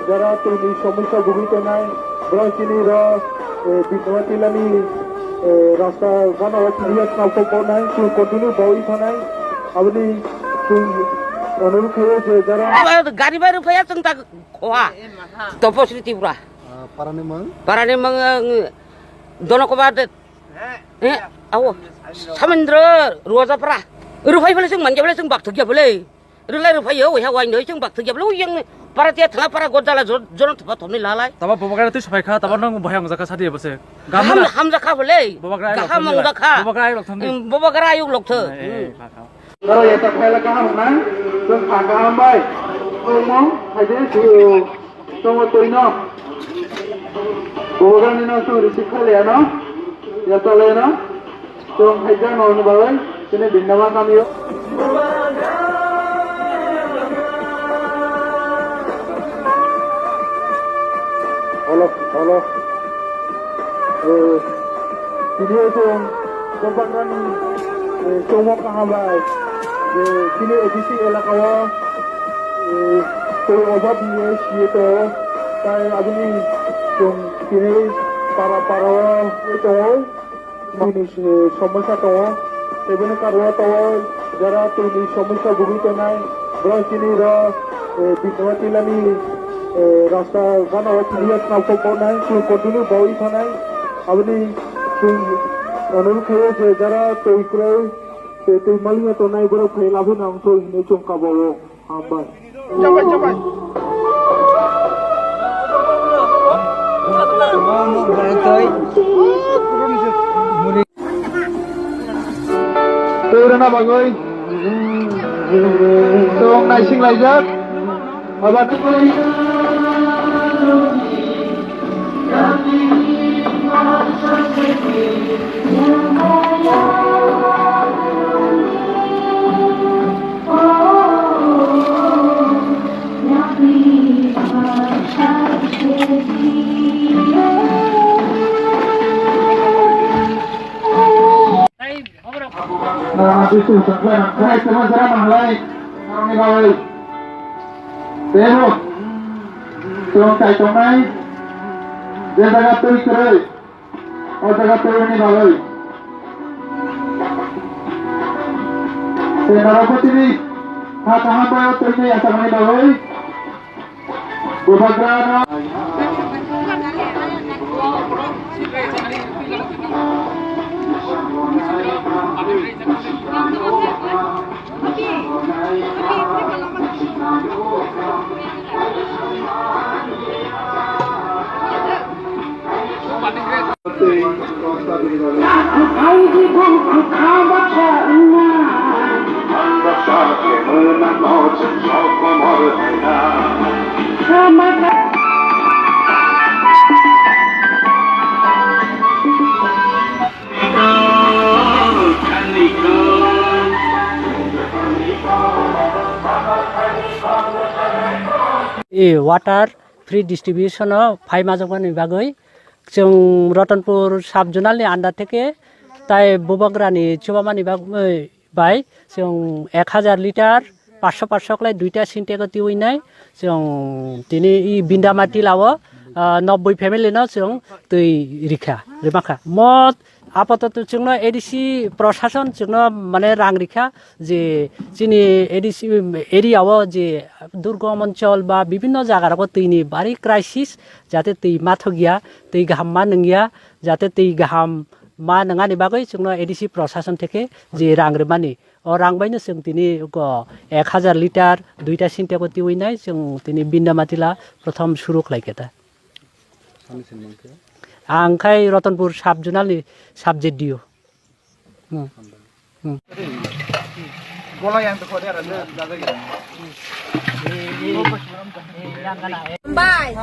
যারা তৈরি সমস্যা ভুগিতে নাই ব্রচিনি বিঘটিলানি রাস্তা গানা ক্লিয়ার নাও নাই কন্টিনিউ বই থানাই আপনি অনুরোধ হয়েছে যারা গাড়ি বাইরে ফেয়া जों दा खहा तपस्रितिफ्रा पारानि mang donokba awo samendra ruwajapra rufai bale जों manjabale जों bakthgia bale rulai rufai yo ha waino जों bakthgia bale yang paratia thanga para godala jon thapa thomni lalai taba bobagara tu safaika taba nang bohang jaka sadi bose hamjaka bale bobagara ayuk lokthö Kalau ya tak kaya lekah mana, tu agak ambai, umum, aja tu, semua tu ino, bukan ino tu risik kali ya no, ya tak le no, tu aja no ni bagai, sini binawa kami yo. Halo, video tu, kebanyakan semua kahabai. Sini edisi elakawa to obab niye siete tai abini jong sini para itu ini সমস্যা তো এখানে কারওয়া তো যারা তৈরি সমস্যা ভুগিতে নাই ব্রচিনি বিঘটিলানি রাস্তা গানা clear now নাই কন্টিনিউ বই থানাই আপনি অনুরোধ হয়েছে যারা তৈরি করে Tui malinga to nai bro phai labu nang to ne chong ka bo amba coba mau berantoi na bagoi tong nai sing lai jak aba tu Itu sampai sama-sama mahlai orang ini bawai. Tengok, tong kai tong nai, dia jaga tui kerai, oh jaga tui ini bawai. Tengok apa ini? Hata tui ini asal ini bawai. Bubagrana. Water free distribution phai majokani bagoi जों रतनपुर साब जोनालनि under থেকে তাই ববাগ্রানি চুবামানি by जों 1000 litre 500 ক্লাই দুইটা সিনটেগতি উইনাই जों তিনি ই বিন্দামাটি লাও 90 family ন जों তৈ রিখা রেমাখা মত আপাতত जोंनो एडीसी प्रशासन जोंनो माने रां रिखा जे जोंनि एडीसी एरियाव जे दुर्गम अंचल बा विभिन्न जायगाराव तैनि बारि क्राइसिस जाते तै माथगिया तै गाहाम मा नंगिया जाते तै गाहाम मा नङानि बागै जोंनो एडीसी प्रशासन থেকে जे रां रेमानि अ रां बायनो जों तिनि 1000 लिटार दुइटा सिनटेगति उइनाय जों तिनि बिन्दामातिला प्रथम सुरु खालायकेता आंखाय रतनपुर साब जोनालनि साबजेक्ट दियो Bola yang terkode ada jaga. Bye.